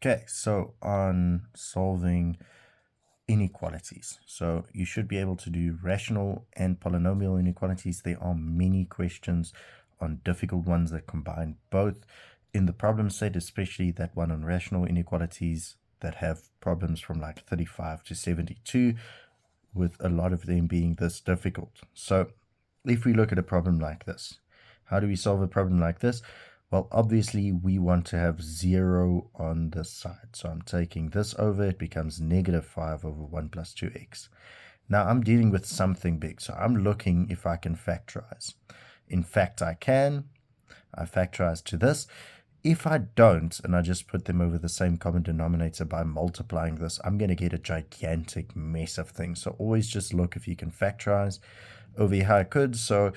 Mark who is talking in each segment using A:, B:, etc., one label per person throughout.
A: Okay, so on solving inequalities. So you should be able to do rational and polynomial inequalities. There are many questions on difficult ones that combine both in the problem set, especially that one on rational inequalities that have problems from like 35 to 72, with a lot of them being this difficult. So if we look at a problem like this, how do we solve a problem like this? Well, obviously we want to have 0 on this side. So I'm taking this over, it becomes negative 5 over 1 plus 2x. Now I'm dealing with something big, so I'm looking if I can factorize. In fact, I can. I factorize to this. If I don't, and I just put them over the same common denominator by multiplying this, I'm going to get a gigantic mess of things. So always just look if you can factorize. Over here I could, so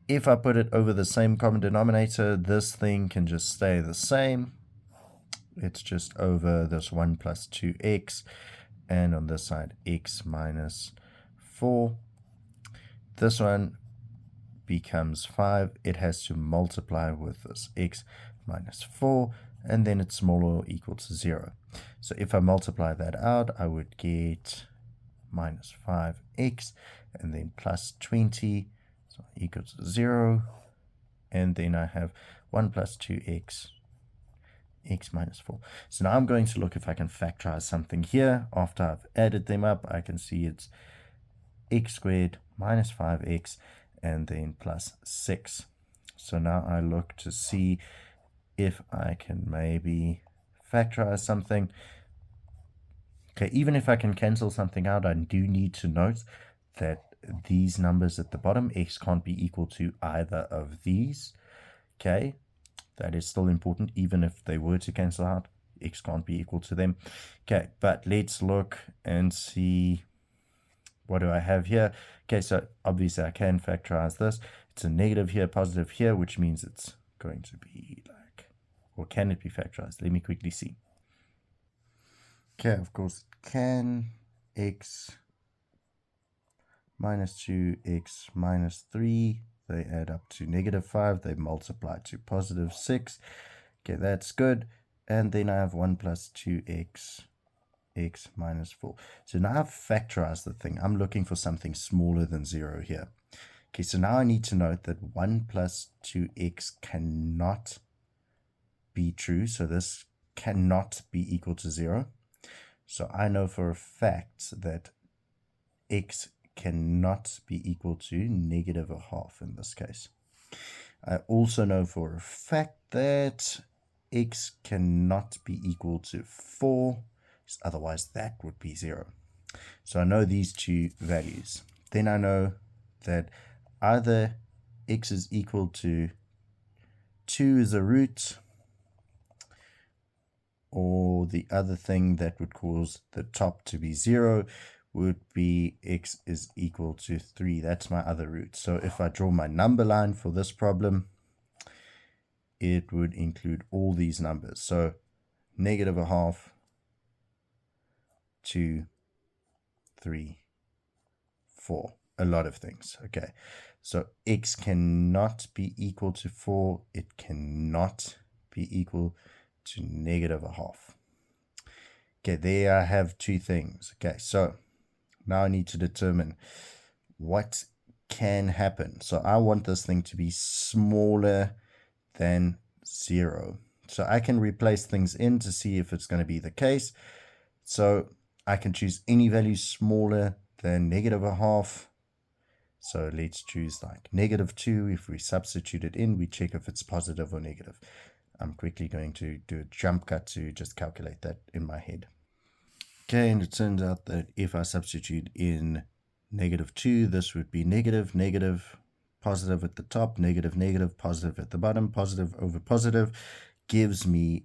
A: if I put it over the same common denominator, this thing can just stay the same. It's just over this 1 plus 2x, and on this side, x minus 4. This one becomes 5. It has to multiply with this x minus 4, and then it's smaller or equal to 0. So if I multiply that out, I would get minus 5x, and then plus 20, so equal to 0. And then I have 1 plus 2x, x minus 4. So now I'm going to look if I can factorize something here. After I've added them up, I can see it's x squared minus 5x and then plus 6. So now I look to see if I can maybe factorize something. Okay, even if I can cancel something out, I do need to note that these numbers at the bottom, x can't be equal to either of these. Okay, that is still important. Even if they were to cancel out, x can't be equal to them. Okay, but let's look and see, what do I have here? Okay, so obviously I can factorize this. It's a negative here, positive here, which means it's going to be like, or can it be factorized? Let me quickly see. Okay, of course it can. X minus 2, x minus 3, they add up to negative 5, they multiply to positive 6. Okay, that's good. And then I have 1 plus 2x, x minus 4. So now I've factorized the thing. I'm looking for something smaller than 0 here. Okay, so now I need to note that 1 plus 2x cannot be true. So this cannot be equal to 0. So I know for a fact that x cannot be equal to negative a half in this case. I also know for a fact that x cannot be equal to 4, otherwise that would be 0. So I know these two values. Then I know that either x is equal to 2 as a root, or the other thing that would cause the top to be 0 would be x is equal to 3. That's my other root. So if I draw my number line for this problem, it would include all these numbers. So negative a half, 2, 3, 4. A lot of things. Okay, so x cannot be equal to 4. It cannot be equal to negative a half. Okay, there I have two things. Okay, so now I need to determine what can happen. So I want this thing to be smaller than 0. So I can replace things in to see if it's going to be the case. So I can choose any value smaller than negative a half. So let's choose like negative 2. If we substitute it in, we check if it's positive or negative. I'm quickly going to do a jump cut to just calculate that in my head. Okay, and it turns out that if I substitute in negative 2, this would be negative, negative, positive at the top, negative, negative, positive at the bottom. Positive over positive gives me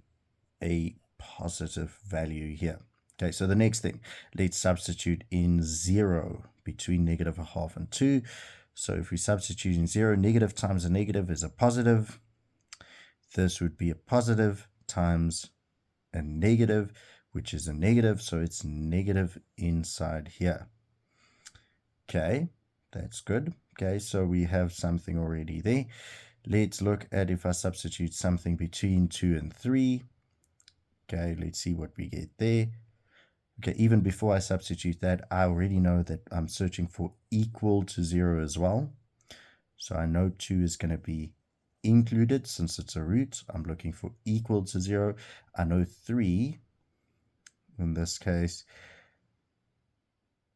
A: a positive value here. Okay, so the next thing, let's substitute in 0 between negative a half and 2. So if we substitute in 0, negative times a negative is a positive. This would be a positive times a negative, which is a negative, so it's negative inside here. Okay, that's good. Okay, so we have something already there. Let's look at if I substitute something between 2 and 3. Okay, let's see what we get there. Okay, even before I substitute that, I already know that I'm searching for equal to 0 as well. So I know 2 is going to be included since it's a root. I'm looking for equal to 0. I know 3, in this case,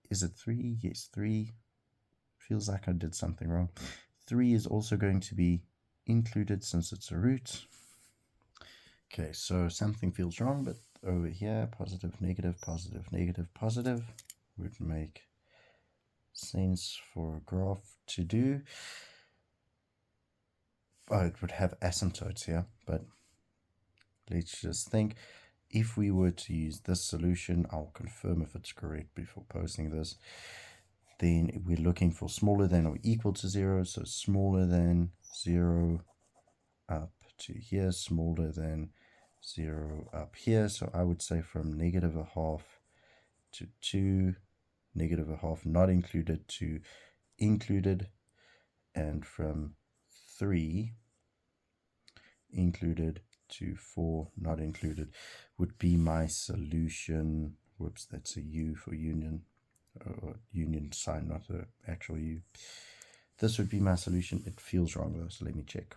A: is it 3? Yes, 3. Feels like I did something wrong. 3 is also going to be included since it's a root. Okay, so something feels wrong, but over here, positive, negative, positive, negative, positive would make sense for a graph to do. Oh, it would have asymptotes here, but let's just think. If we were to use this solution, I'll confirm if it's correct before posting this. Then we're looking for smaller than or equal to 0, so smaller than 0 up to here, smaller than 0 up here. So I would say from -1/2 to 2, -1/2 not included to included, and from 3 included to 4 not included would be my solution. Whoops, that's a U for union, or union sign, not the actual U. This would be my solution. It feels wrong though, so let me check.